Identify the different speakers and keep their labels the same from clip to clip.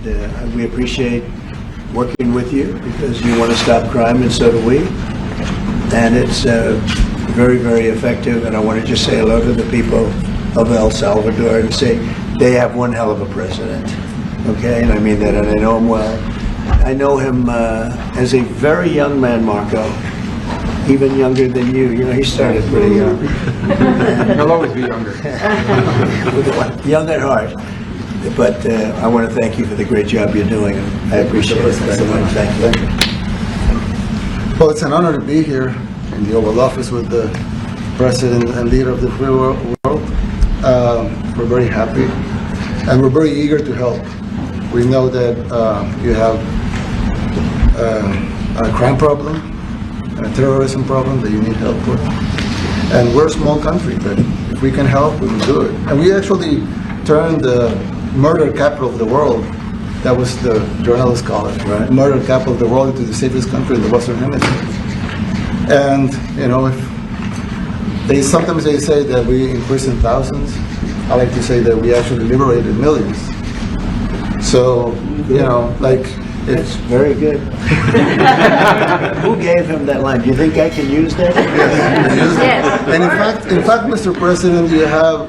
Speaker 1: We appreciate working with you because you want to stop crime, and so do we. And it's very, very effective. And I want to just say hello to the people of El Salvador and say they have one hell of a president. Okay, and I mean that, and I know him well. I know him as a very young man, Marco. Even younger than you. You know, he started pretty young.
Speaker 2: He'll always be younger.
Speaker 1: Young at heart. But I want to thank you for the great job you're doing. I appreciate it very much. Thank you.
Speaker 3: Well, it's an honor to be here in the Oval Office with the President and leader of the free world. We're very happy, and we're very eager to help. We know that you have a crime problem and a terrorism problem that you need help with. And we're a small country, but if we can help, we will do it. And we actually turned the murder capital of the world, that was the journalists call it, right? Murder capital of the world, into the safest country in the Western Hemisphere. And, you know, sometimes they say that we imprison thousands. I like to say that we actually liberated millions. So, you know, like,
Speaker 1: it's very good. Who gave him that line? Do you think I can use that?
Speaker 3: Yes. And in fact, Mr. President, you have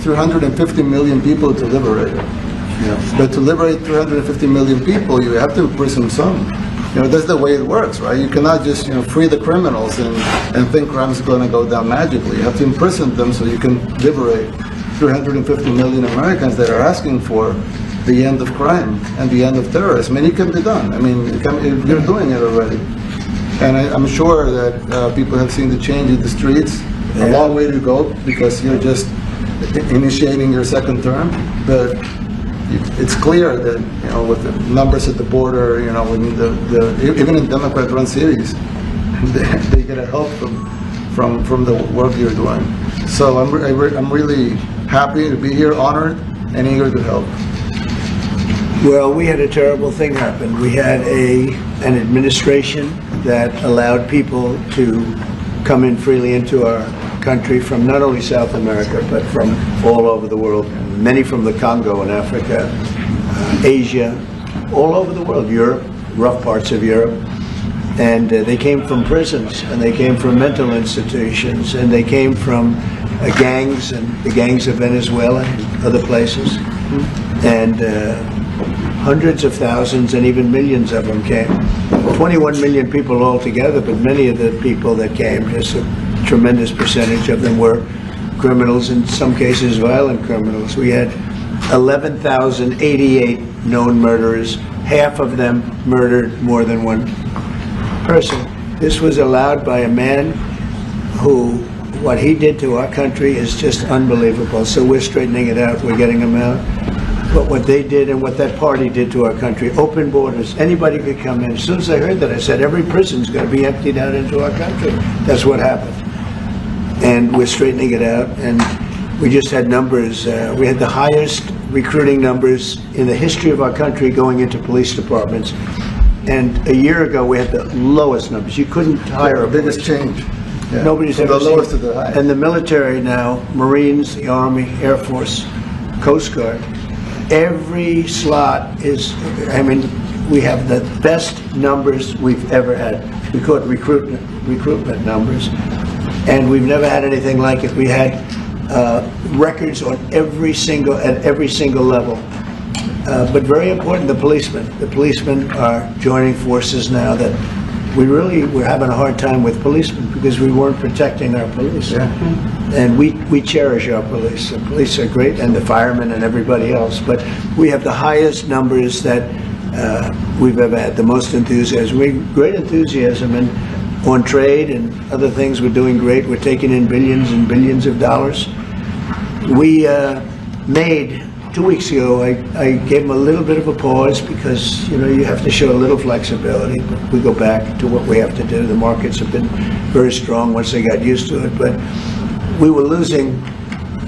Speaker 3: 350 million people to liberate. Yes. But to liberate 350 million people, you have to imprison some. You know, that's the way it works, right? You cannot just, you know, free the criminals and think crime's going to go down magically. You have to imprison them so you can liberate 350 million Americans that are asking for the end of crime and the end of terrorism. And it can be done. I mean, you're doing it already. And I'm sure that people have seen the change in the streets. A long way to go because you're just initiating your second term. But it's clear that, you know, with the numbers at the border, you know, when even in Democrat-run cities, they get a help from the work you're doing. So I'm really happy to be here, honored, and eager to help.
Speaker 1: Well, we had a terrible thing happen. We had an administration that allowed people to come in freely into our country from not only South America, but from all over the world, many from the Congo in Africa, Asia, all over the world, Europe, rough parts of Europe. And they came from prisons, and they came from mental institutions, and they came from gangs, and the gangs of Venezuela and other places. And hundreds of thousands and even millions of them came. 21 million people altogether, but many of the people that came, just a tremendous percentage of them were criminals, in some cases violent criminals. We had 11,088 known murderers. Half of them murdered more than one person. This was allowed by a man who, what he did to our country is just unbelievable. So we're straightening it out, we're getting them out. But what they did and what that party did to our country, open borders, anybody could come in. As soon as I heard that, I said, every prison's going to be emptied out into our country. That's what happened. And we're straightening it out. And we just had numbers. We had the highest recruiting numbers in the history of our country going into police departments. And a year ago, we had the lowest numbers. You couldn't hire a
Speaker 3: biggest change.
Speaker 1: Yeah. Nobody's ever
Speaker 3: seen. The lowest to the highest.
Speaker 1: And the military now, Marines, the Army, Air Force, Coast Guard, every slot is, I mean, we have the best numbers we've ever had. We call it recruitment numbers. And we've never had anything like it. We had records on at every single level. But very important, the policemen. The policemen are joining forces now that we're having a hard time with policemen because we weren't protecting our police. Yeah. And we cherish our police. The police are great, and the firemen and everybody else. But we have the highest numbers that we've ever had, the most enthusiasm. Great enthusiasm on trade and other things. We're doing great. We're taking in billions and billions of dollars. We made 2 weeks ago, I gave them a little bit of a pause because, you know, you have to show a little flexibility. But we go back to what we have to do. The markets have been very strong once they got used to it. But we were losing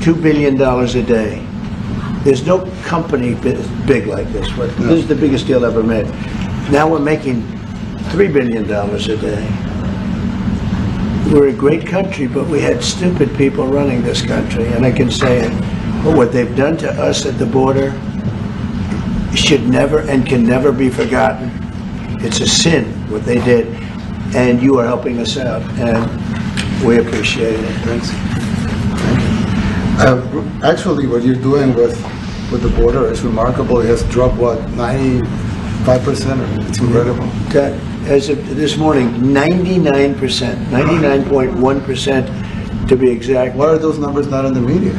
Speaker 1: $2 billion a day. There's no company big like this. But this is the biggest deal ever made. Now we're making $3 billion a day. We're a great country, but we had stupid people running this country. And I can say it. But what they've done to us at the border should never and can never be forgotten. It's a sin, what they did, and you are helping us out, and we appreciate it.
Speaker 3: Thanks. Actually, what you're doing with the border is remarkable. It has dropped, what, 95%? It's incredible.
Speaker 1: As of this morning, 99%, 99.1% to be exact.
Speaker 3: Why are those numbers not in the media?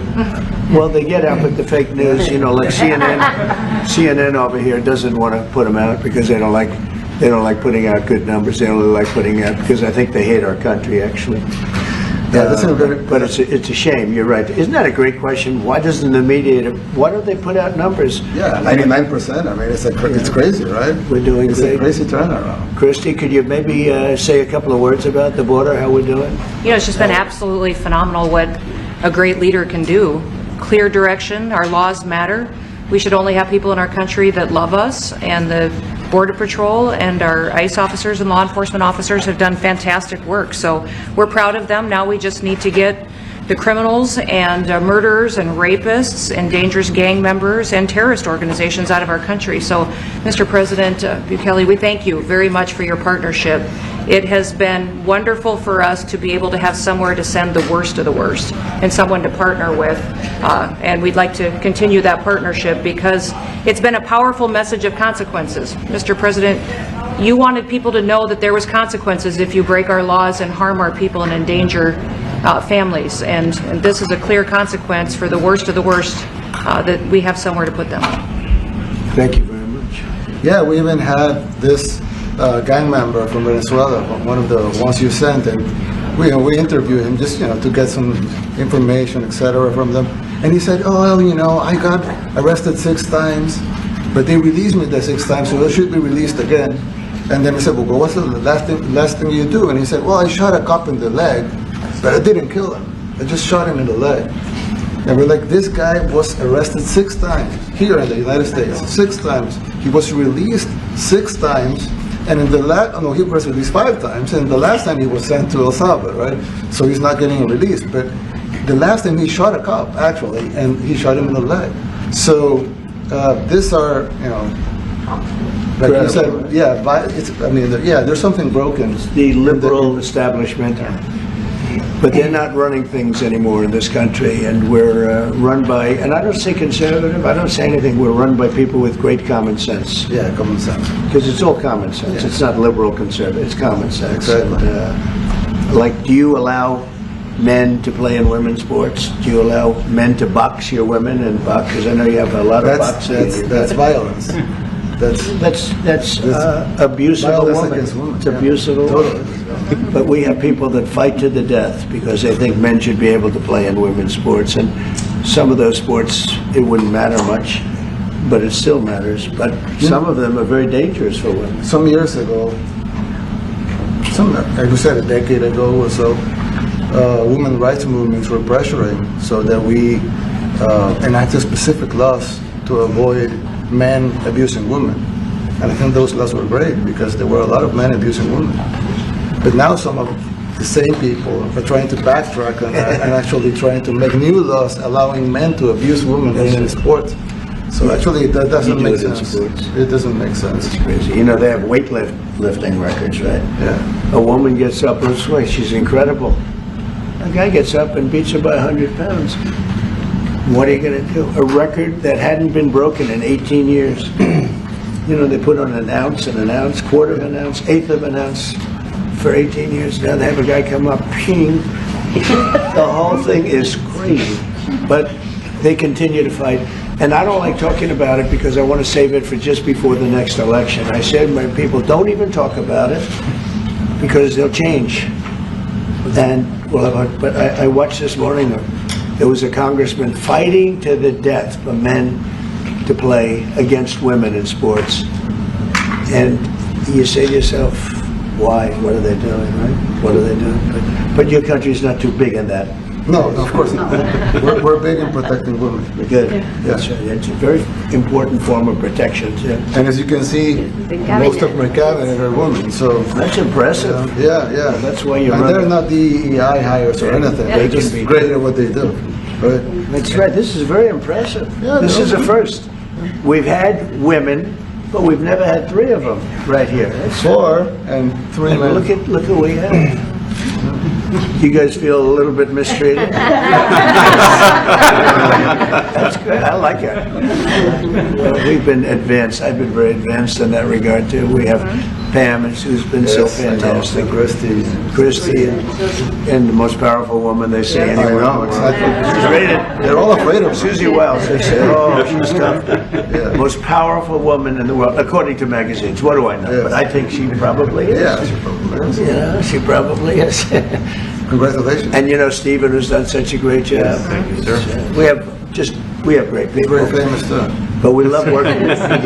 Speaker 1: Well, they get out with the fake news, you know, like CNN over here doesn't want to put them out because they don't like putting out good numbers. They only like putting out because I think they hate our country, actually.
Speaker 3: Yeah, that's
Speaker 1: but it's a shame. You're right. Isn't that a great question? Why doesn't the media? Why don't they put out numbers?
Speaker 3: Yeah, 99%. I mean, it's crazy, right?
Speaker 1: We're doing
Speaker 3: It's
Speaker 1: great.
Speaker 3: a crazy turnaround.
Speaker 1: Christy, could you maybe say a couple of words about the border? How we're doing?
Speaker 4: You know, it's just been absolutely phenomenal what a great leader can do. Clear direction, our laws matter. We should only have people in our country that love us, and the Border Patrol and our ICE officers and law enforcement officers have done fantastic work. So we're proud of them. Now we just need to get the criminals and murderers and rapists and dangerous gang members and terrorist organizations out of our country. So, Mr. President Bukele, we thank you very much for your partnership. It has been wonderful for us to be able to have somewhere to send the worst of the worst and someone to partner with. And we'd like to continue that partnership because it's been a powerful message of consequences. Mr. President, you wanted people to know that there was consequences if you break our laws and harm our people and endanger families. And this is a clear consequence for the worst of the worst, that we have somewhere to put them.
Speaker 1: Thank you very much.
Speaker 3: Yeah, we even had this gang member from Venezuela, one of the ones you sent, and we interviewed him just to get some information, etc. from them. And he said, "Oh, well, I got arrested 6 times, but they released me the 6 times, so I should be released again." And then we said, "Well, what's the last thing you do?" And he said, "Well, I shot a cop in the leg, but I didn't kill him. I just shot him in the leg." And we're like, this guy was arrested 6 times here in the United States, 6 times. He was released 6 times, and in the he was released 5 times, and the last time he was sent to El Salvador, right? So he's not getting released. But the last time he shot a cop, actually, and he shot him in the leg. So these are, like you said, there's something broken.
Speaker 1: The liberal establishment, but they're not running things anymore in this country, and we're run by, and I don't say conservative, I don't say anything, we're run by people with great common sense.
Speaker 3: Yeah, common sense.
Speaker 1: Because it's all common sense.
Speaker 3: Yeah.
Speaker 1: It's not liberal conservative, it's common sense.
Speaker 3: Exactly.
Speaker 1: And, do you allow men to play in women's sports? Do you allow men to box your women and box? Because I know you have a lot of boxing.
Speaker 3: That's violence.
Speaker 1: That's abuse of a
Speaker 3: violence
Speaker 1: woman.
Speaker 3: against women.
Speaker 1: It's abuse of a woman. But we have people that fight to the death because they think men should be able to play in women's sports. And some of those sports, it wouldn't matter much, but it still matters. But some of them are very dangerous for women.
Speaker 3: Some years ago, like you said, a decade ago or so, women rights movements were pressuring so that we enacted specific laws to avoid men abusing women. And I think those laws were great because there were a lot of men abusing women. But now some of the same people are trying to backtrack on that and actually trying to make new laws allowing men to abuse women in sports. So actually that doesn't make sense. It doesn't make sense.
Speaker 1: It's crazy. They have weightlifting records, right?
Speaker 3: Yeah.
Speaker 1: A woman gets up, this way, she's incredible. A guy gets up and beats her by 100 pounds. What are you going to do? A record that hadn't been broken in 18 years. They put on an ounce, quarter of an ounce, eighth of an ounce for 18 years. Now they have a guy come up, ping. The whole thing is crazy. But they continue to fight. And I don't like talking about it because I want to save it for just before the next election. I said, my people, don't even talk about it because they'll change. And but I watched this morning, there was a congressman fighting to the death for men to play against women in sports. And you say to yourself, why? What are they doing, right? What are they doing? But your country's not too big in that.
Speaker 3: No, of course not. We're big in protecting women.
Speaker 1: Good. That's right. It's a very important form of protection, too.
Speaker 3: And as you can see, most of my cabinet are women, so...
Speaker 1: That's impressive.
Speaker 3: Yeah.
Speaker 1: That's why you're
Speaker 3: and
Speaker 1: running.
Speaker 3: they're not DEI hires or anything. They're just great at what they do. Right?
Speaker 1: That's right. This is very impressive.
Speaker 3: Yeah,
Speaker 1: This is a first. we've had women, but we've never had 3 of them right here. That's
Speaker 3: 4 and 3
Speaker 1: and
Speaker 3: men.
Speaker 1: look at what we have. You guys feel a little bit mistreated? That's good. I like it. Well, we've been advanced. I've been very advanced in that regard too. We have Pam, who's been so
Speaker 3: Yes, I know.
Speaker 1: fantastic.
Speaker 3: Christy.
Speaker 1: And the most powerful woman they see
Speaker 3: I
Speaker 1: anywhere.
Speaker 3: know, exactly.
Speaker 1: She's rated.
Speaker 3: They're all afraid of her.
Speaker 1: Susie Wells, they say, oh, she's tough.
Speaker 3: Yeah.
Speaker 1: Most powerful woman in the world, according to magazines. What do I know?
Speaker 3: Yes.
Speaker 1: But I think she probably is.
Speaker 3: Yeah, she probably is.
Speaker 1: Yeah, she probably is.
Speaker 3: Congratulations.
Speaker 1: And you know, Stephen has done such a great job. Thank you, sir. We have great people.
Speaker 3: Very famous too.
Speaker 1: But we love working with him.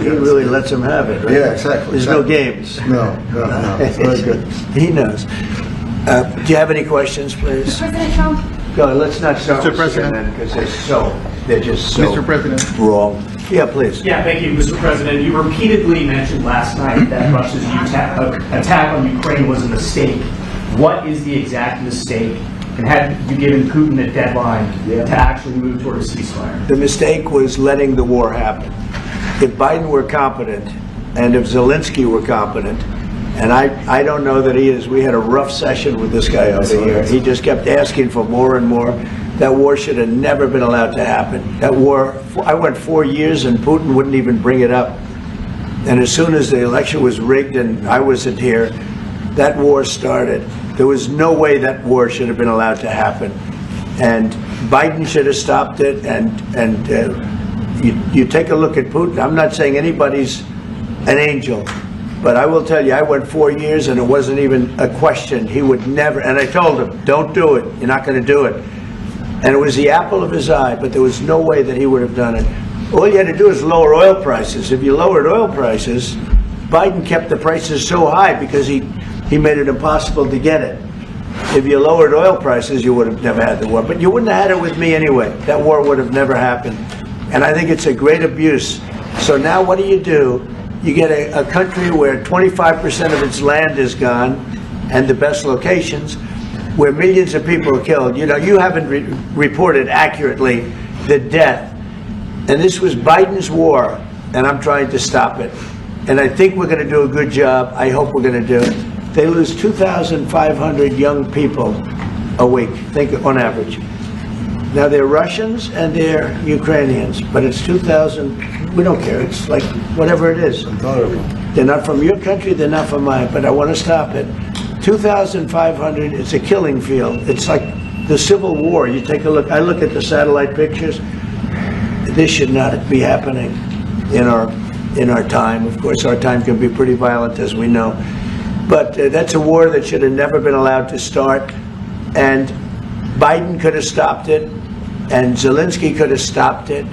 Speaker 1: He really lets them have it, right?
Speaker 3: Yeah, exactly.
Speaker 1: There's no games.
Speaker 3: No. It's very good.
Speaker 1: He knows. Do you have any questions, please?
Speaker 5: President Trump.
Speaker 1: Go, let's not start
Speaker 2: Mr.
Speaker 1: with
Speaker 2: President.
Speaker 1: CNN because they're just so
Speaker 2: Mr. President.
Speaker 1: wrong. Yeah, please.
Speaker 6: Yeah, thank you, Mr. President. You repeatedly mentioned last night that Russia's attack on Ukraine was a mistake. What is the exact mistake? And had you given Putin a deadline to actually move toward a ceasefire?
Speaker 1: The mistake was letting the war happen. If Biden were competent, and if Zelensky were competent, and I don't know that he is. We had a rough session with this guy over here. He just kept asking for more and more. That war should have never been allowed to happen. That war, I went 4 years and Putin wouldn't even bring it up. And as soon as the election was rigged and I wasn't here, that war started. There was no way that war should have been allowed to happen. And Biden should have stopped it. And you take a look at Putin. I'm not saying anybody's an angel. But I will tell you, I went 4 years and it wasn't even a question. He would never, and I told him, don't do it. You're not going to do it. And it was the apple of his eye, but there was no way that he would have done it. All you had to do is lower oil prices. If you lowered oil prices, Biden kept the prices so high because he made it impossible to get it. If you lowered oil prices, you would have never had the war. But you wouldn't have had it with me anyway. That war would have never happened. And I think it's a great abuse. So now what do? You get a country where 25% of its land is gone, and the best locations, where millions of people are killed. You know, you haven't reported accurately the death. And this was Biden's war, and I'm trying to stop it. And I think we're going to do a good job. I hope we're going to do it. They lose 2,500 young people a week, think on average. Now they're Russians and they're Ukrainians, but it's 2,000. We don't care. It's like whatever it is.
Speaker 3: Intolerable.
Speaker 1: They're not from your country. They're not from mine. But I want to stop it. 2,500. It's a killing field. It's like the Civil War. You take a look. I look at the satellite pictures. This should not be happening in our time. Of course, our time can be pretty violent, as we know. But that's a war that should have never been allowed to start. And Biden could have stopped it, and Zelensky could have stopped it,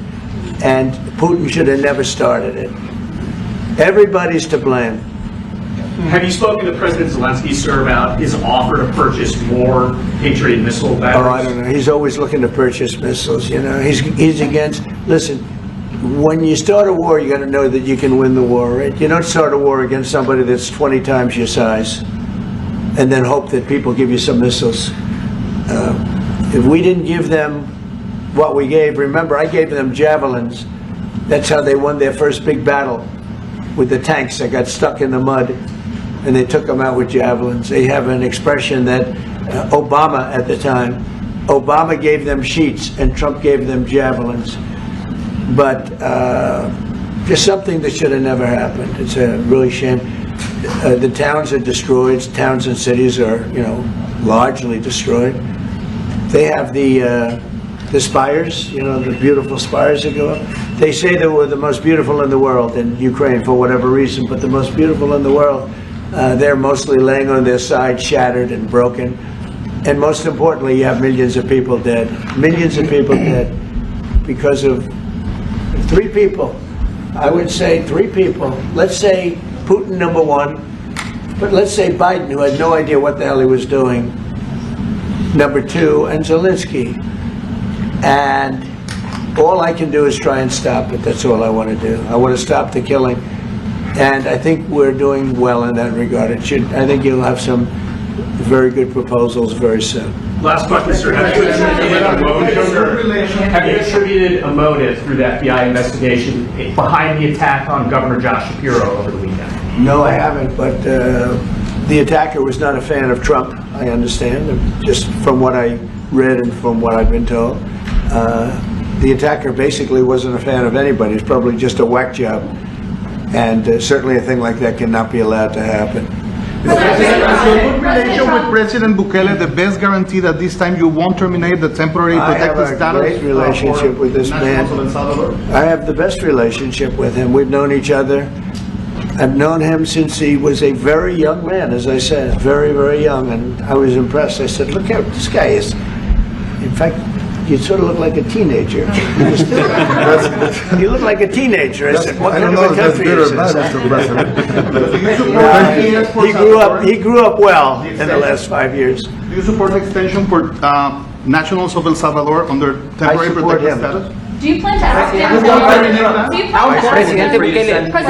Speaker 1: and Putin should have never started it. Everybody's to blame.
Speaker 6: Have you spoken to President Zelensky, sir, about his offer to purchase more Patriot missile batteries?
Speaker 1: Oh, I don't know. He's always looking to purchase missiles, you know. He's against, listen, when you start a war, you got to know that you can win the war, right? You don't start a war against somebody that's 20 times your size and then hope that people give you some missiles. If we didn't give them what we gave, remember, I gave them javelins. That's how they won their first big battle with the tanks that got stuck in the mud, and they took them out with javelins. They have an expression that Obama at the time, Obama gave them sheets and Trump gave them javelins. But just something that should have never happened. It's a really shame. The towns are destroyed. Towns and cities are, largely destroyed. They have the spires, the beautiful spires that go up. They say they were the most beautiful in the world in Ukraine for whatever reason, but the most beautiful in the world, they're mostly laying on their side, shattered and broken. And most importantly, you have millions of people dead. Millions of people dead because of 3 people. I would say 3 people. Let's say Putin, number 1, but let's say Biden, who had no idea what the hell he was doing, number 2, and Zelensky. And all I can do is try and stop it. That's all I want to do. I want to stop the killing. And I think we're doing well in that regard. I think you'll have some very good proposals very soon.
Speaker 6: Last question, sir. Have you attributed a motive through the FBI investigation behind the attack on Governor Josh Shapiro over the weekend?
Speaker 1: No, I haven't, but the attacker was not a fan of Trump, I understand, just from what I read and from what I've been told. The attacker basically wasn't a fan of anybody. It's probably just a whack job. And certainly a thing like that cannot be allowed to happen.
Speaker 5: Your good relation with President Bukele, the best guarantee that this time you won't terminate the temporary
Speaker 1: I have
Speaker 5: protected
Speaker 1: a
Speaker 5: status?
Speaker 1: great relationship with this man.
Speaker 5: National of El Salvador?
Speaker 1: I have the best relationship with him. We've known each other. I've known him since he was a very young man, as I said, very, very young, and I was impressed. I said, look how this guy is. In fact, you sort of look like a teenager. You look like a teenager. I said, what
Speaker 3: I
Speaker 1: kind
Speaker 3: don't
Speaker 1: of
Speaker 3: know
Speaker 1: a
Speaker 3: if that's
Speaker 1: country
Speaker 3: good
Speaker 1: is
Speaker 3: or bad,
Speaker 1: this?
Speaker 3: Mr. President.
Speaker 1: He grew up well in the last 5 years.
Speaker 5: Do you support the extension for nationals of El Salvador under temporary
Speaker 1: support
Speaker 5: protected
Speaker 1: him.
Speaker 5: status?
Speaker 7: Do you plan to ask them? Do you plan to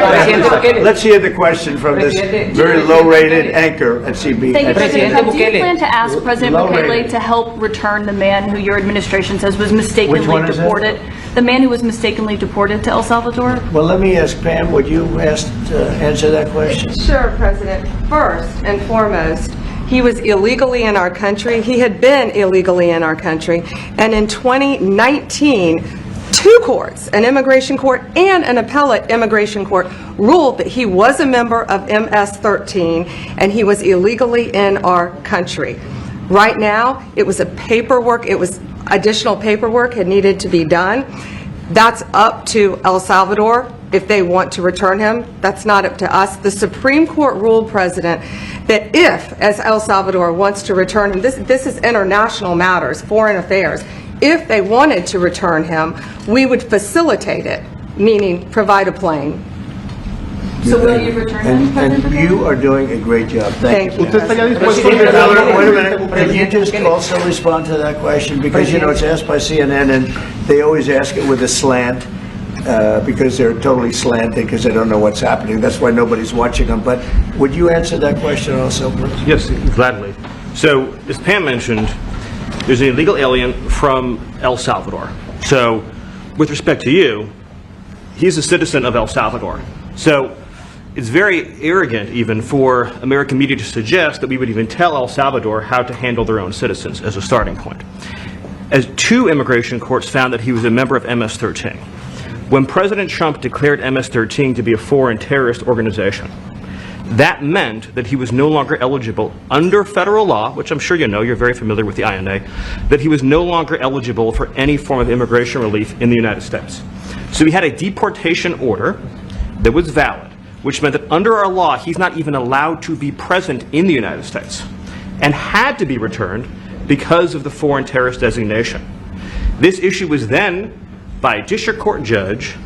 Speaker 7: ask them?
Speaker 1: Let's hear the question from this very low-rated anchor at CB.
Speaker 7: Thank you,
Speaker 1: at
Speaker 7: President.
Speaker 1: CNN.
Speaker 7: Do you plan to ask President
Speaker 1: Low
Speaker 7: Bukele
Speaker 1: rating.
Speaker 7: to help return the man who your administration says was mistakenly
Speaker 1: Which one is that?
Speaker 7: deported? The man who was mistakenly deported to El Salvador?
Speaker 1: Well, let me ask Pam, would you answer that question?
Speaker 8: Sure, President. First and foremost, he was illegally in our country. He had been illegally in our country. And in 2019, two courts, an immigration court and an appellate immigration court, ruled that he was a member of MS-13 and he was illegally in our country. Right now, it was additional paperwork had needed to be done. That's up to El Salvador if they want to return him. That's not up to us. The Supreme Court ruled, President, that if, as El Salvador wants to return him, this is international matters, foreign affairs, if they wanted to return him, we would facilitate it, meaning provide a plane.
Speaker 7: So will you return him, President
Speaker 1: And
Speaker 7: Bukele?
Speaker 1: you are doing a great job. Thank you.
Speaker 5: ¿Usted estaría dispuesto a
Speaker 1: Wait
Speaker 5: liberar-
Speaker 1: a minute, can you just also respond to that question? Because, you know, it's asked by CNN, and they always ask it with a slant, because they're totally slanted, because they don't know what's happening. That's why nobody's watching them. But would you answer that question also, please?
Speaker 9: Yes, gladly. So, as Pam mentioned, there's an illegal alien from El Salvador. So, with respect to you, he's a citizen of El Salvador. So, it's very arrogant even for American media to suggest that we would even tell El Salvador how to handle their own citizens as a starting point. As two immigration courts found that he was a member of MS-13. When President Trump declared MS-13 to be a foreign terrorist organization, that meant that he was no longer eligible under federal law, which I'm sure you know, you're very familiar with the INA, that he was no longer eligible for any form of immigration relief in the United States. So he had a deportation order that was valid, which meant that under our law, he's not even allowed to be present in the United States and had to be returned because of the foreign terrorist designation. This issue was then, by a district court judge,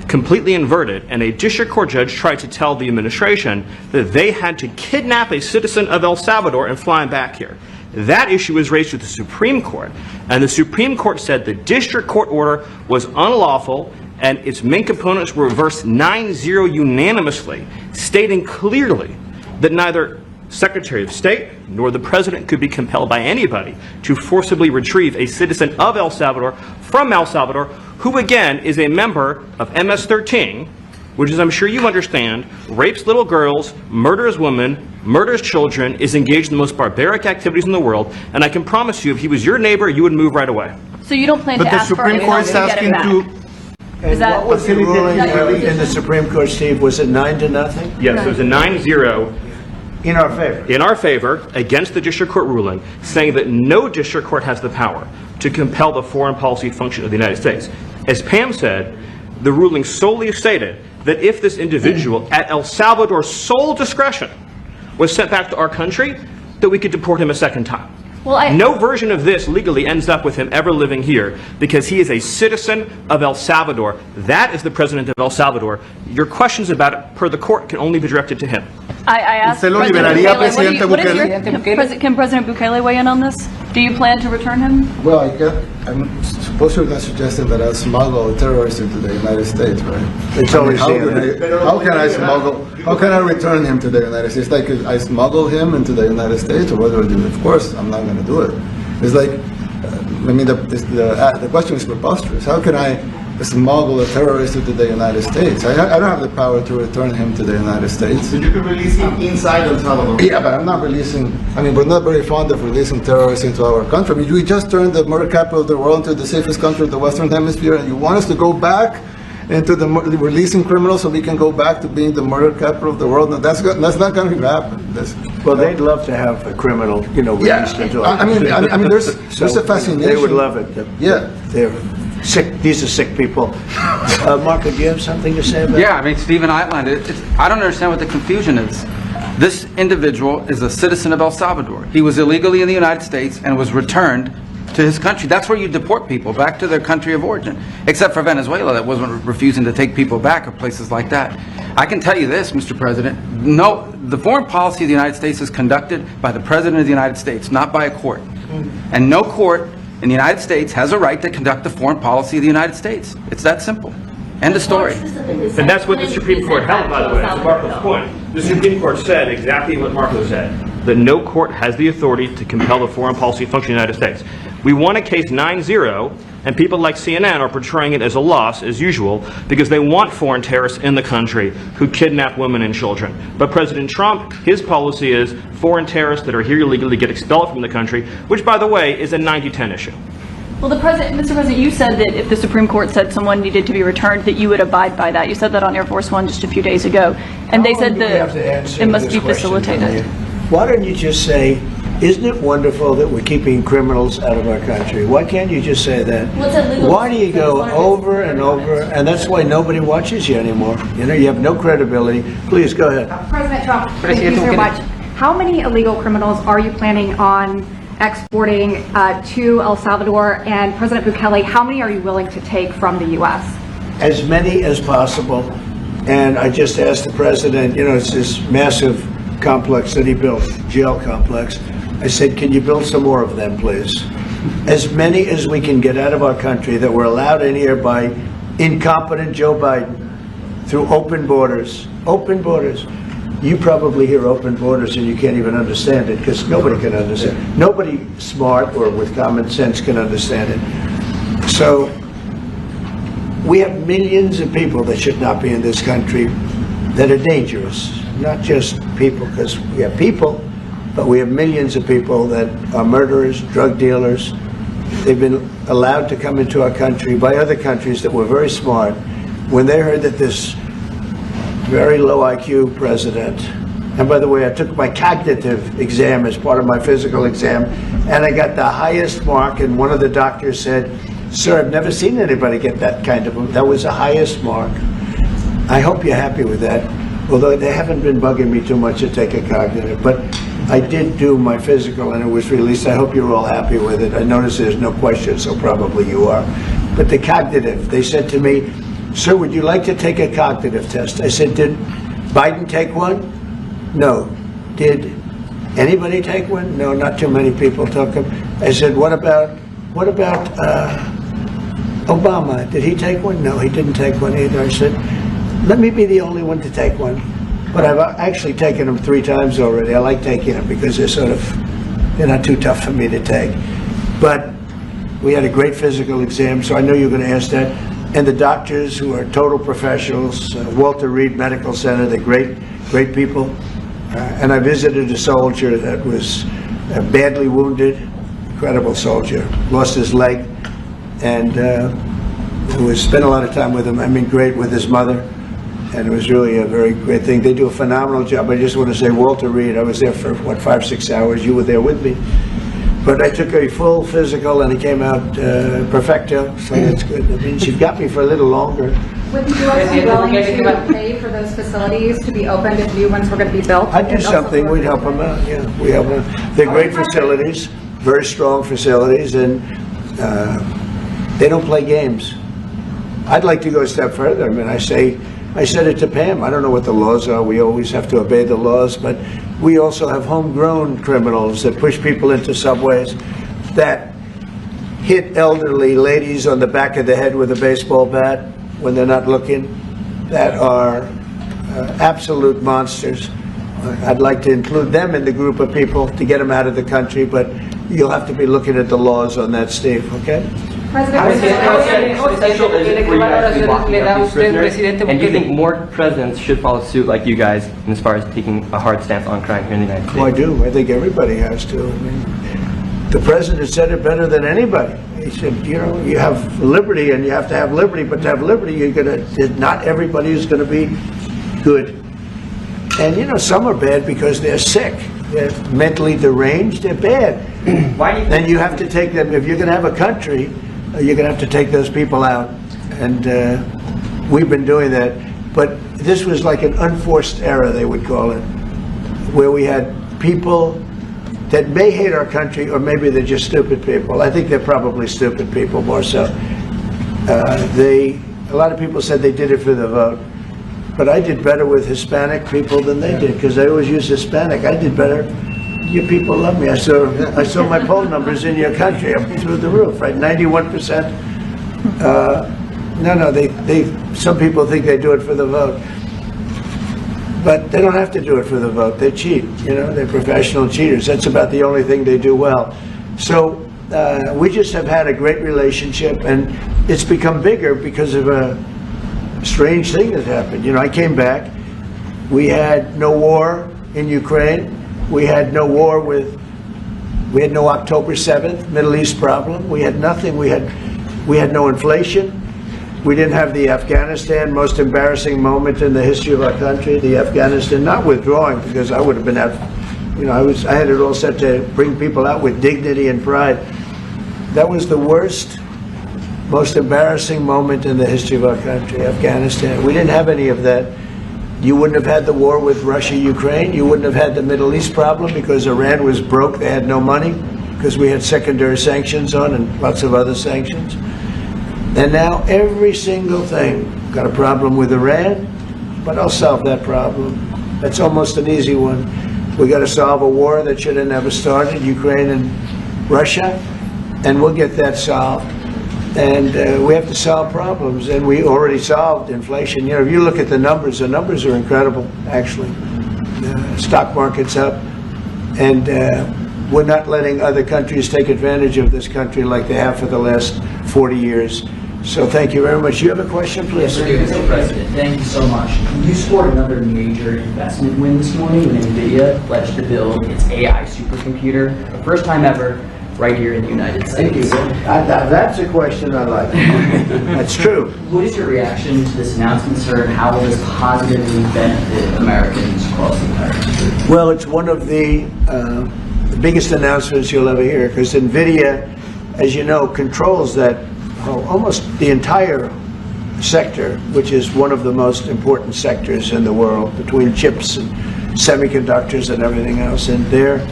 Speaker 9: completely inverted, and a district court judge tried to tell the administration that they had to kidnap a citizen of El Salvador and fly him back here. That issue was raised with the Supreme Court, and the Supreme Court said the district court order was unlawful and its main components were reversed 9-0 unanimously, stating clearly that neither Secretary of State nor the President could be compelled by anybody to forcibly retrieve a citizen of El Salvador from El Salvador, who again is a member of MS-13, which, as I'm sure you understand, rapes little girls, murders women, murders children, is engaged in the most barbaric activities in the world, and I can promise you, if he was your neighbor, you would move right away.
Speaker 7: So you don't plan
Speaker 5: But
Speaker 7: to
Speaker 5: the
Speaker 7: ask for
Speaker 5: Supreme
Speaker 7: anything
Speaker 5: Court is
Speaker 7: to get him
Speaker 5: asking
Speaker 7: back?
Speaker 5: to...
Speaker 1: And
Speaker 7: that-
Speaker 1: what was the ruling
Speaker 7: that your
Speaker 1: in the Supreme Court, Steve? Was it 9-0?
Speaker 9: Yes, it was a 9-0
Speaker 1: In our favor?
Speaker 9: in our favor against the district court ruling, saying that no district court has the power to compel the foreign policy function of the United States. As Pam said, the ruling solely stated that if this individual at El Salvador's sole discretion was sent back to our country, that we could deport him a second time.
Speaker 7: Well,
Speaker 9: No version of this legally ends up with him ever living here because he is a citizen of El Salvador. That is the president of El Salvador. Your questions about it, per the court, can only be directed to him.
Speaker 7: I asked
Speaker 5: ¿Usted lo
Speaker 7: President
Speaker 5: liberaría,
Speaker 7: Bukele,
Speaker 5: Presidente
Speaker 7: what is
Speaker 5: Bukele?
Speaker 7: can President Bukele weigh in on this? Do you plan to return him?
Speaker 3: Well, I'm suppose you're not suggesting that I smuggle terrorists into the United States, right?
Speaker 1: It's
Speaker 3: I mean,
Speaker 1: always
Speaker 3: how can I smuggle, how can I return him to the United States? Like, I smuggle him into the United States, or what do I do? Of course, I'm not gonna do it. It's like, I mean, the question is preposterous. How can I smuggle a terrorist into the United States? I don't have the power to return him to the United States.
Speaker 2: But you can release him inside El Salvador.
Speaker 3: Yeah, but I'm not releasing, I mean, we're not very fond of releasing terrorists into our country. I mean, we just turned the murder capital of the world into the safest country of the Western Hemisphere, and you want us to go back into releasing criminals so we can go back to being the murder capital of the world? No, that's not going to happen.
Speaker 1: Well, they'd love to have a criminal, released into our
Speaker 3: I mean, there's a
Speaker 1: So
Speaker 3: fascination.
Speaker 1: They would love it.
Speaker 3: Yeah.
Speaker 1: They're sick, these are sick people. Marco, do you have something to say about
Speaker 2: Yeah, I mean, Stephen outlined it. I don't understand what the confusion is. This individual is a citizen of El Salvador. He was illegally in the United States and was returned to his country. That's where you deport people, back to their country of origin. Except for Venezuela, that wasn't refusing to take people back, or places like that. I can tell you this, Mr. President, no, the foreign policy of the United States is conducted by the President of the United States, not by a court. And no court in the United States has a right to conduct the foreign policy of the United States. It's that simple. End of story.
Speaker 9: And that's what the Supreme Court held, by the way, to Marco's point. The Supreme Court said exactly what Marco said, that no court has the authority to compel the foreign policy function of the United States. We won a case 9-0, and people like CNN are portraying it as a loss, as usual, because they want foreign terrorists in the country who kidnap women and children. But President Trump, his policy is foreign terrorists that are here illegally get expelled from the country, which, by the way, is a 90-10 issue.
Speaker 7: Well, Mr. President, you said that if the Supreme Court said someone needed to be returned, that you would abide by that. You said that on Air Force One just a few days ago. And they said that it must be facilitated.
Speaker 1: Why don't you just say, isn't it wonderful that we're keeping criminals out of our country? Why can't you just say that?
Speaker 7: What's illegal?
Speaker 1: Why do you go over and over? And that's why nobody watches you anymore. You have no credibility. Please, go ahead.
Speaker 10: President Trump, thank you so much. How many illegal criminals are you planning on exporting to El Salvador? And President Bukele, how many are you willing to take from the U.S.?
Speaker 1: As many as possible. And I just asked the president, it's this massive complex that he built, jail complex. I said, can you build some more of them, please? As many as we can get out of our country that were allowed in here by incompetent Joe Biden through open borders. Open borders. You probably hear open borders and you can't even understand it because nobody can understand. Nobody smart or with common sense can understand it. So we have millions of people that should not be in this country that are dangerous. Not just people, because we have people, but we have millions of people that are murderers, drug dealers. They've been allowed to come into our country by other countries that were very smart. When they heard that this very low IQ president, and by the way, I took my cognitive exam as part of my physical exam, and I got the highest mark, and one of the doctors said, sir, I've never seen anybody get that kind of, that was the highest mark. I hope you're happy with that. Although they haven't been bugging me too much to take a cognitive, but I did do my physical and it was released. I hope you're all happy with it. I notice there's no question, so probably you are. But the cognitive, they said to me, sir, would you like to take a cognitive test? I said, did Biden take one? No. Did anybody take one? No, not too many people took them. I said, what about Obama? Did he take one? No, he didn't take one either. I said, let me be the only one to take one. But I've actually taken them 3 times already. I like taking them because they're not too tough for me to take. But we had a great physical exam, so I know you're going to ask that. And the doctors who are total professionals, Walter Reed Medical Center, they're great people. And I visited a soldier that was badly wounded, incredible soldier, lost his leg, and spent a lot of time with him. I mean, great with his mother. And it was really a very great thing. They do a phenomenal job. I just want to say, Walter Reed, I was there for, 5-6 hours. You were there with me. But I took a full physical and it came out perfecto, so that's good. That means you've got me for a little longer.
Speaker 10: Would the U.S. be willing to pay for those facilities to be opened if new ones were going to be built?
Speaker 1: I'd do something. We'd help them out. Yeah, we help them. They're great facilities, very strong facilities, and they don't play games. I'd like to go a step further. I mean, I said it to Pam. I don't know what the laws are. We always have to obey the laws, but we also have homegrown criminals that push people into subways that hit elderly ladies on the back of the head with a baseball bat when they're not looking, that are absolute monsters. I'd like to include them in the group of people to get them out of the country, but you'll have to be looking at the laws on that, Steve, okay?
Speaker 11: And do you think more presidents should follow suit like you guys as far as taking a hard stance on crime here in the United States?
Speaker 1: Well, I do. I think everybody has to. I mean, the president said it better than anybody. He said, you know, you have liberty and you have to have liberty, but to have liberty, not everybody is going to be good. And, you know, some are bad because they're sick. They're mentally deranged. They're bad.
Speaker 11: Why do you
Speaker 1: Then you have to take them. If you're going to have a country, you're going to have to take those people out. And we've been doing that. But this was like an unforced error, they would call it, where we had people that may hate our country, or maybe they're just stupid people. I think they're probably stupid people more so. A lot of people said they did it for the vote. But I did better with Hispanic people than they did, because they always use Hispanic. I did better. You people love me. I saw my poll numbers in your country. I'm through the roof, right? 91%. Some people think they do it for the vote. But they don't have to do it for the vote. They cheat, you know, they're professional cheaters. That's about the only thing they do well. So we just have had a great relationship, and it's become bigger because of a strange thing that happened. You know, I came back. We had no war in Ukraine. We had no war we had no October 7th Middle East problem. We had nothing. We had no inflation. We didn't have the Afghanistan most embarrassing moment in the history of our country. The Afghanistan, not withdrawing, because I would have been out, you know, I had it all set to bring people out with dignity and pride. That was the worst, most embarrassing moment in the history of our country, Afghanistan. We didn't have any of that. You wouldn't have had the war with Russia, Ukraine. You wouldn't have had the Middle East problem because Iran was broke. They had no money because we had secondary sanctions on and lots of other sanctions. And now every single thing, got a problem with Iran, but I'll solve that problem. That's almost an easy one. We got to solve a war that should have never started, Ukraine and Russia, and we'll get that solved. And we have to solve problems, and we already solved inflation. You know, if you look at the numbers are incredible, actually. Stock market's up, and we're not letting other countries take advantage of this country like they have for the last 40 years. So thank you very much. You have a question, please?
Speaker 12: Yes, Mr. President, thank you so much. You scored another major investment win this morning when NVIDIA pledged to build its AI supercomputer, the first time ever, right here in the United States.
Speaker 1: Thank you. That's a question I like. That's true.
Speaker 12: What is your reaction to this announcement, sir, and how will this positively benefit Americans across the entire country?
Speaker 1: Well, it's one of the biggest announcements you'll ever hear, because NVIDIA, as you know, controls that almost the entire sector, which is one of the most important sectors in the world, between chips and semiconductors and everything else. And they're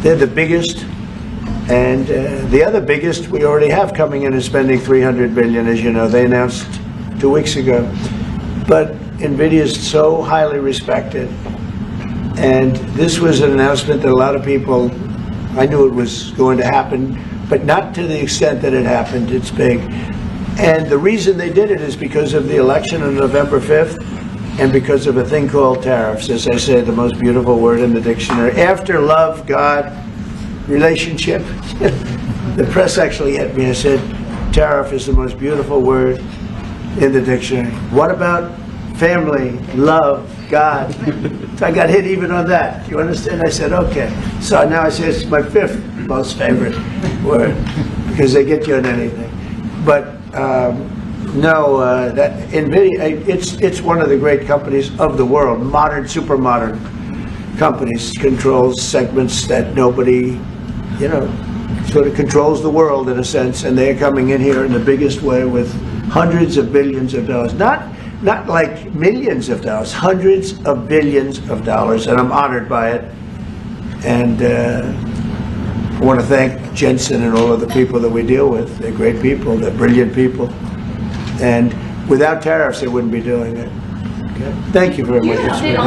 Speaker 1: the biggest. And the other biggest we already have coming in is spending $300 billion, as you know. They announced 2 weeks ago. But NVIDIA is so highly respected. And this was an announcement that a lot of people, I knew it was going to happen, but not to the extent that it happened. It's big. And the reason they did it is because of the election on November 5th and because of a thing called tariffs. As I say, the most beautiful word in the dictionary. After love, God, relationship. The press actually hit me and said, tariff is the most beautiful word in the dictionary. What about family, love, God? I got hit even on that. You understand? I said, okay. So now I say it's my fifth most favorite word, because they get you on anything. But that NVIDIA, it's one of the great companies of the world, modern, super modern companies, controls segments that nobody, you know, sort of controls the world in a sense, and they're coming in here in the biggest way with hundreds of billions of dollars. Not like millions of dollars, hundreds of billions of dollars, and I'm honored by it. And I want to thank Jensen and all of the people that we deal with. They're great people, they're brilliant people. And without tariffs, they wouldn't be doing it. Okay? Thank you very much. Yeah,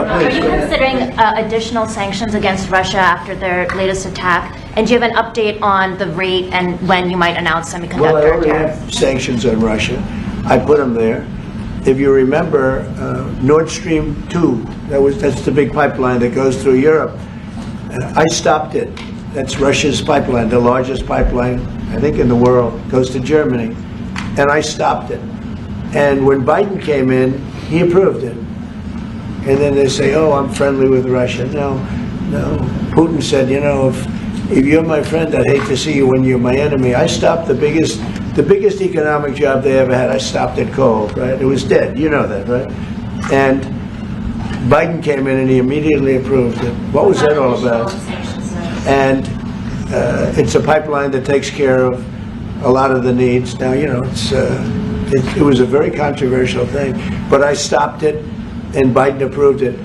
Speaker 13: Are
Speaker 1: please.
Speaker 13: you considering additional sanctions against Russia after their latest attack? And do you have an update on the rate and when you might announce
Speaker 1: Well, I
Speaker 13: semiconductor
Speaker 1: already
Speaker 13: tariffs?
Speaker 1: have sanctions on Russia. I put them there. If you remember, Nord Stream 2, that's the big pipeline that goes through Europe. I stopped it. That's Russia's pipeline, the largest pipeline, I think, in the world, goes to Germany. And I stopped it. And when Biden came in, he approved it. And then they say, oh, I'm friendly with Russia. No. Putin said, you know, if you're my friend, I'd hate to see you when you're my enemy. I stopped the biggest economic job they ever had. I stopped it cold, right? It was dead. You know that, right? And Biden came in and he immediately approved it. What was that all about? And it's a pipeline that takes care of a lot of the needs. Now, you know, it was a very controversial thing, but I stopped it and Biden approved it.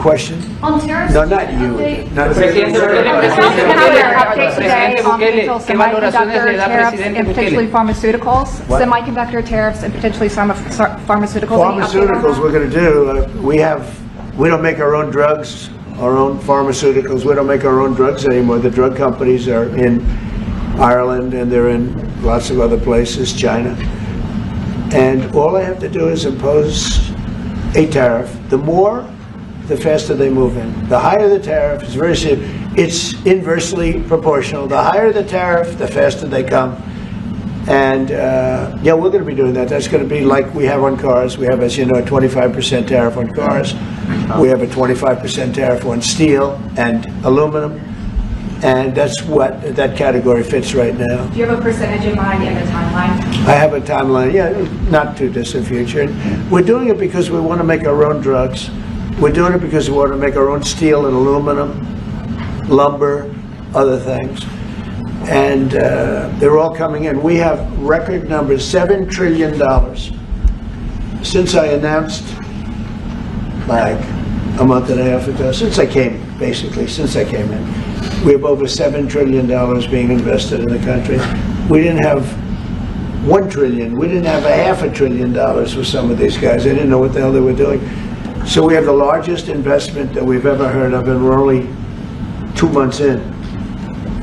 Speaker 1: Question?
Speaker 10: On tariffs?
Speaker 1: No, not you. Not
Speaker 10: Presidente update today on potential semiconductor tariffs and potentially pharmaceuticals.
Speaker 1: What?
Speaker 10: Semiconductor tariffs and potentially pharmaceuticals. Any update on
Speaker 1: Pharmaceuticals,
Speaker 10: that?
Speaker 1: we're going to do. We don't make our own drugs, our own pharmaceuticals. We don't make our own drugs anymore. The drug companies are in Ireland and they're in lots of other places, China. And all I have to do is impose a tariff. The more, the faster they move in. The higher the tariff, it's very simple. It's inversely proportional. The higher the tariff, the faster they come. And yeah, we're going to be doing that. That's going to be like we have on cars. We have, as you know, a 25% tariff on cars. We have a 25% tariff on steel and aluminum. And that's what that category fits right now.
Speaker 10: Do you have a percentage in mind and a timeline?
Speaker 1: I have a timeline, yeah, not too distant future. We're doing it because we want to make our own drugs. We're doing it because we want to make our own steel and aluminum, lumber, other things. And they're all coming in. We have record numbers, $7 trillion. Since I announced, like a month and a half ago, since I came in, we have over $7 trillion being invested in the country. We didn't have $1 trillion. We didn't have $500 billion with some of these guys. They didn't know what the hell they were doing. So we have the largest investment that we've ever heard of, and we're only 2 months in.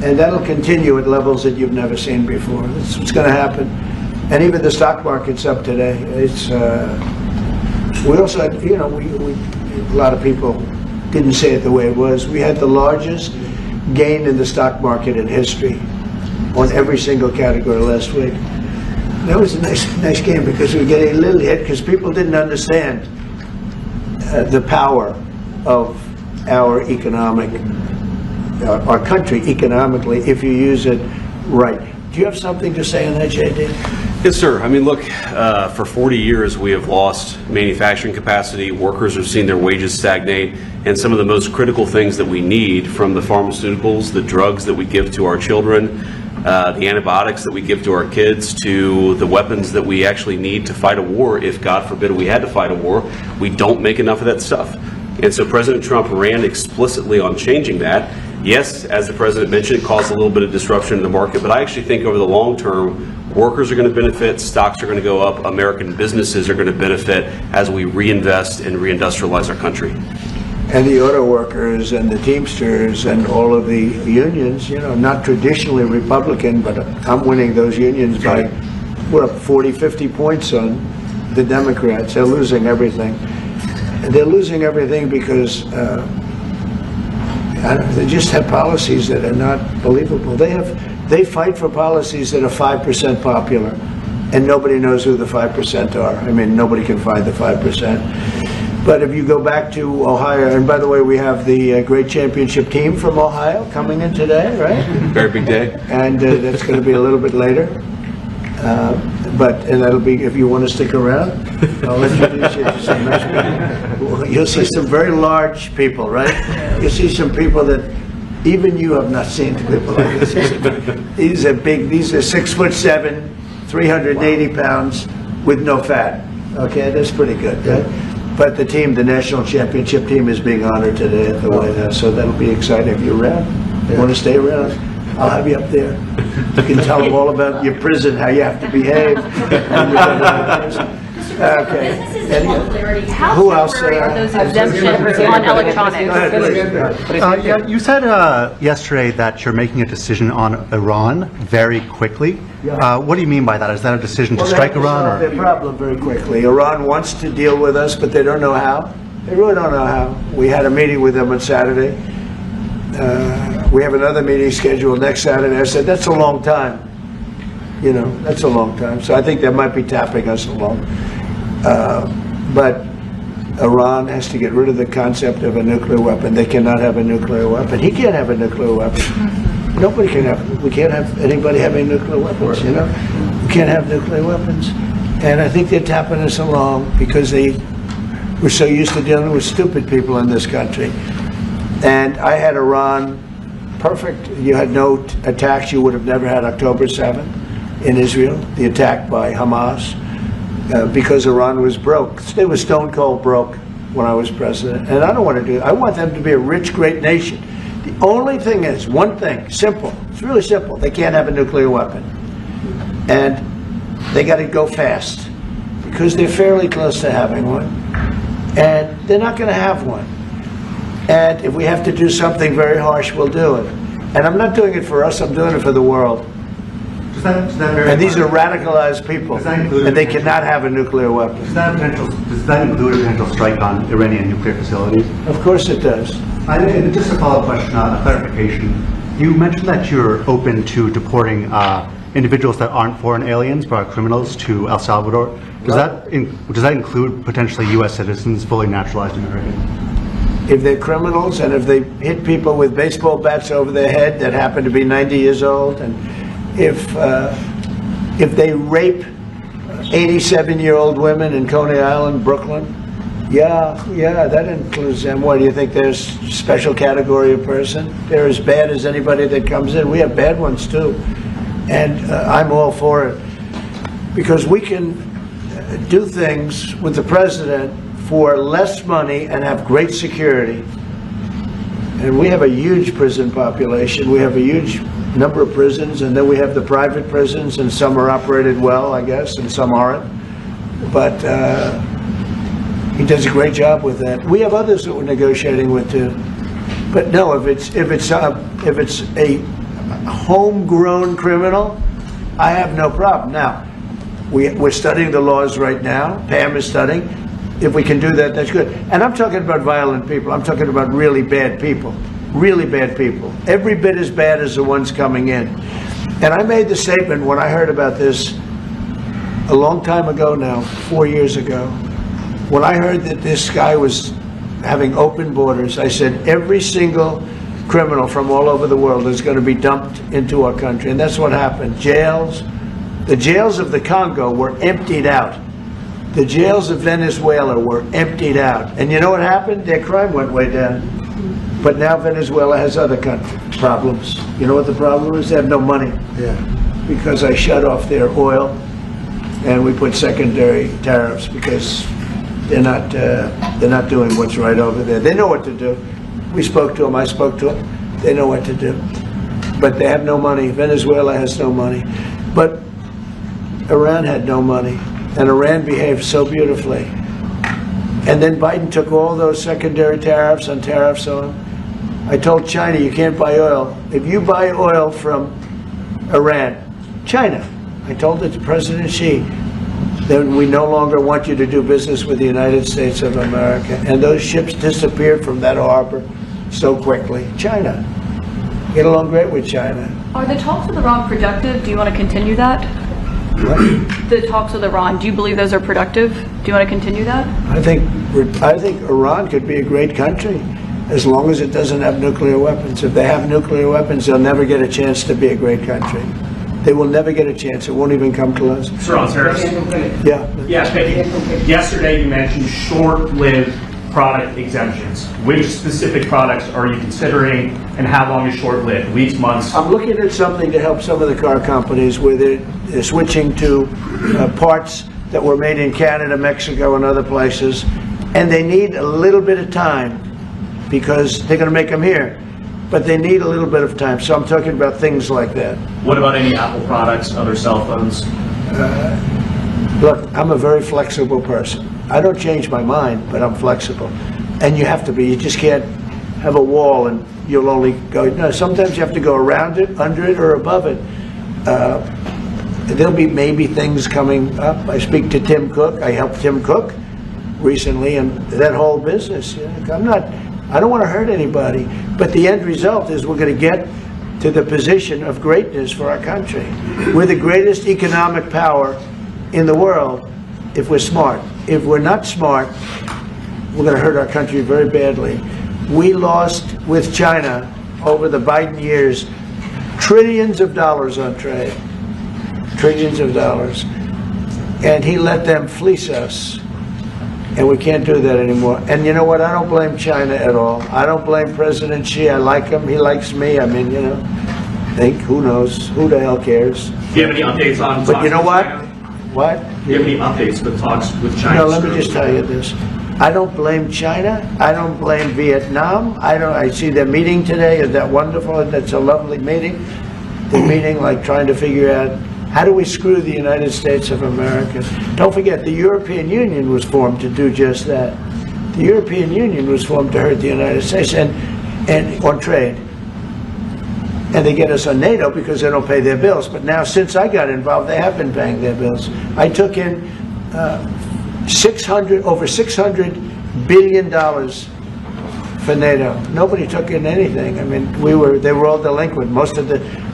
Speaker 1: And that'll continue at levels that you've never seen before. That's what's going to happen. And even the stock market's up today. It's we also had, you know, a lot of people didn't say it the way it was. We had the largest gain in the stock market in history on every single category last week. That was a nice game because we were getting a little hit because people didn't understand the power of our country economically if you use it right. Do you have something to say on that, JD?
Speaker 14: Yes, sir. I mean, look, for 40 years we have lost manufacturing capacity. Workers have seen their wages stagnate, and some of the most critical things that we need, from the pharmaceuticals, the drugs that we give to our children, the antibiotics that we give to our kids, to the weapons that we actually need to fight a war, if God forbid we had to fight a war, we don't make enough of that stuff. And so President Trump ran explicitly on changing that. Yes, as the president mentioned, it caused a little bit of disruption in the market, but I actually think over the long term, workers are going to benefit, stocks are going to go up, American businesses are going to benefit as we reinvest and reindustrialize our country.
Speaker 1: And the auto workers and the Teamsters and all of the unions, you know, not traditionally Republican, but I'm winning those unions by, 40, 50 points on the Democrats. They're losing everything. And they're losing everything because they just have policies that are not believable. They fight for policies that are 5% popular, and nobody knows who the 5% are. I mean, nobody can find the 5%. But if you go back to Ohio, and by the way, we have the great championship team from Ohio coming in today, right?
Speaker 14: Very big day.
Speaker 1: And that's going to be a little bit later. And that'll be, if you want to stick around, I'll introduce you to some nice people. You'll see some very large people, right? You'll see some people that even you have not seen people like this. These are big, these are 6'7", 380 pounds with no fat. Okay, that's pretty good, right? But the team, the national championship team, is being honored today at the White House, so that'll be exciting. If you're around, you want to stay around, I'll have you up there. You can tell them all about your prison, how you have to behave.
Speaker 10: Mr.
Speaker 1: Okay.
Speaker 7: How
Speaker 1: Who else?
Speaker 7: temporary are those exemptions on electronics?
Speaker 15: Yeah, you said yesterday that you're making a decision on Iran very quickly. What do you mean by that? Is that a decision to strike Iran?
Speaker 1: Or? Their problem very quickly. Iran wants to deal with us, but they don't know how. They really don't know how. We had a meeting with them on Saturday. We have another meeting scheduled next Saturday. I said, that's a long time. You know, that's a long time. So I think they might be tapping us along. But Iran has to get rid of the concept of a nuclear weapon. They cannot have a nuclear weapon. He can't have a nuclear weapon. Nobody can have. We can't have anybody having nuclear weapons, you know? We can't have nuclear weapons. And I think they're tapping us along because we're so used to dealing with stupid people in this country. And I had Iran perfect. You had no attacks. You would have never had October 7th in Israel, the attack by Hamas, because Iran was broke. They were stone cold broke when I was president. And I don't want to do it. I want them to be a rich, great nation. The only thing is, one thing, simple. It's really simple. They can't have a nuclear weapon. And they got to go fast because they're fairly close to having one. And they're not going to have one. And if we have to do something very harsh, we'll do it. And I'm not doing it for us, I'm doing it for the world. And these are radicalized people, and they cannot have a nuclear weapon.
Speaker 15: Does that include a potential strike on Iranian nuclear facilities?
Speaker 1: Of course it does.
Speaker 15: And just a follow-up question, a clarification. You mentioned that you're open to deporting individuals that aren't foreign aliens but are criminals to El Salvador. Does that include potentially U.S. citizens, fully naturalized Americans?
Speaker 1: If they're criminals and if they hit people with baseball bats over their head that happen to be 90 years old, and if they rape 87-year-old women in Coney Island, Brooklyn, yeah, that includes them. What do you think? There's special category of person? They're as bad as anybody that comes in. We have bad ones too, and I'm all for it because we can do things with the president for less money and have great security. And we have a huge prison population. We have a huge number of prisons, and then we have the private prisons, and some are operated well, I guess, and some aren't. But he does a great job with that. We have others that we're negotiating with too. But no, if it's a homegrown criminal, I have no problem. Now, we're studying the laws right now. Pam is studying. If we can do that, that's good. And I'm talking about violent people. I'm talking about really bad people. Really bad people. Every bit as bad as the ones coming in. And I made the statement when I heard about this a long time ago now, 4 years ago. When I heard that this guy was having open borders, I said every single criminal from all over the world is going to be dumped into our country. And that's what happened. The jails of the Congo were emptied out. The jails of Venezuela were emptied out. And you know what happened? Their crime went way down. But now Venezuela has other country problems. You know what the problem is? They have no money. Yeah. Because I shut off their oil and we put secondary tariffs because they're not doing what's right over there. They know what to do. We spoke to them, I spoke to them. They know what to do. But they have no money. Venezuela has no money. But Iran had no money. And Iran behaved so beautifully. And then Biden took all those secondary tariffs on. I told China, you can't buy oil. If you buy oil from Iran, China, I told it to President Xi, then we no longer want you to do business with the United States of America. And those ships disappeared from that harbor so quickly. China. Get along great with China.
Speaker 7: Are the talks with Iran productive? Do you want to continue that?
Speaker 1: What?
Speaker 7: The talks with Iran, do you believe those are productive? Do you want to continue that?
Speaker 1: I think Iran could be a great country as long as it doesn't have nuclear weapons. If they have nuclear weapons, they'll never get a chance to be a great country. They will never get a chance. It won't even come close.
Speaker 6: Sir, on tariffs.
Speaker 1: Yeah.
Speaker 6: Yeah, thank you. Yesterday you mentioned short-lived product exemptions. Which specific products are you considering, and how long is short-lived? Weeks, months?
Speaker 1: I'm looking at something to help some of the car companies where they're switching to parts that were made in Canada, Mexico, and other places, and they need a little bit of time because they're going to make them here, but they need a little bit of time. So I'm talking about things like that.
Speaker 6: What about any Apple products, other cell phones?
Speaker 1: Look, I'm a very flexible person. I don't change my mind, but I'm flexible. And you have to be. You just can't have a wall and you'll only go, no, sometimes you have to go around it, under it, or above it. There'll be maybe things coming up. I speak to Tim Cook. I helped Tim Cook recently, and that whole business. I don't want to hurt anybody, but the end result is we're going to get to the position of greatness for our country. We're the greatest economic power in the world if we're smart. If we're not smart, we're going to hurt our country very badly. We lost with China over the Biden years trillions of dollars on trade. Trillions of dollars. And he let them fleece us. And we can't do that anymore. And you know what? I don't blame China at all. I don't blame President Xi. I like him. He likes me. I mean, who knows? Who the hell cares?
Speaker 6: Do you have any updates on
Speaker 1: But you know what?
Speaker 6: China?
Speaker 1: What?
Speaker 6: Do you have any updates with talks with China?
Speaker 1: No, let me just tell you this. I don't blame China. I don't blame Vietnam. I see their meeting today. Is that wonderful? That's a lovely meeting. They're meeting like trying to figure out how do we screw the United States of America. Don't forget, the European Union was formed to do just that. The European Union was formed to hurt the United States and on trade. And they get us on NATO because they don't pay their bills. But now, since I got involved, they have been paying their bills. I took in over $600 billion for NATO. Nobody took in anything. I mean, they were all delinquent.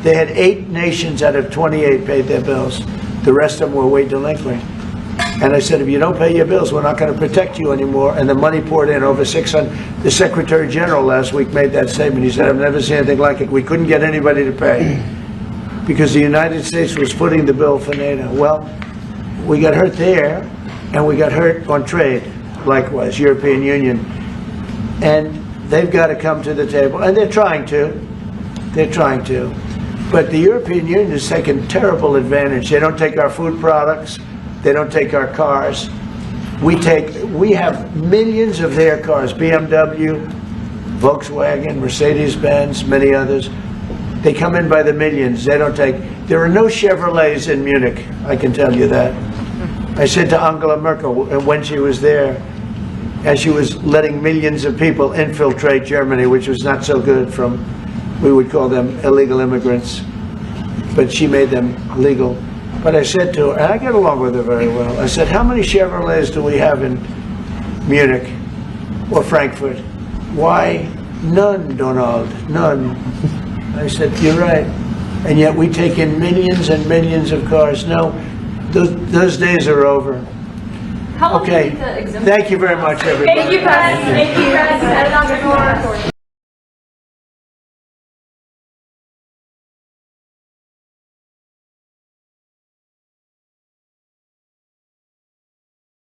Speaker 1: They had 8 nations out of 28 paid their bills. The rest of them were way delinquent. And I said, if you don't pay your bills, we're not going to protect you anymore. And the money poured in over 600. The Secretary General last week made that statement. He said, I've never seen anything like it. We couldn't get anybody to pay because the United States was footing the bill for NATO. Well, we got hurt there, and we got hurt on trade, likewise, European Union. And they've got to come to the table, and they're trying to. They're trying to. But the European Union has taken terrible advantage. They don't take our food products. They don't take our cars. We have millions of their cars, BMW, Volkswagen, Mercedes-Benz, many others. They come in by the millions. They don't take, there are no Chevrolets in Munich, I can tell you that. I said to Angela Merkel when she was there, as she was letting millions of people infiltrate Germany, which was not so good from, we would call them illegal immigrants, but she made them legal. But I said to her, and I get along with her very well, I said, how many Chevrolets do we have in Munich or Frankfurt? Why, none, Donald, none. I said, you're right. And yet we take in millions and millions of cars. No, those days are over.
Speaker 7: How long do you
Speaker 1: Okay,
Speaker 7: think the exemption-
Speaker 1: thank you very much, everybody.
Speaker 7: Thank you, President. Thank you, President.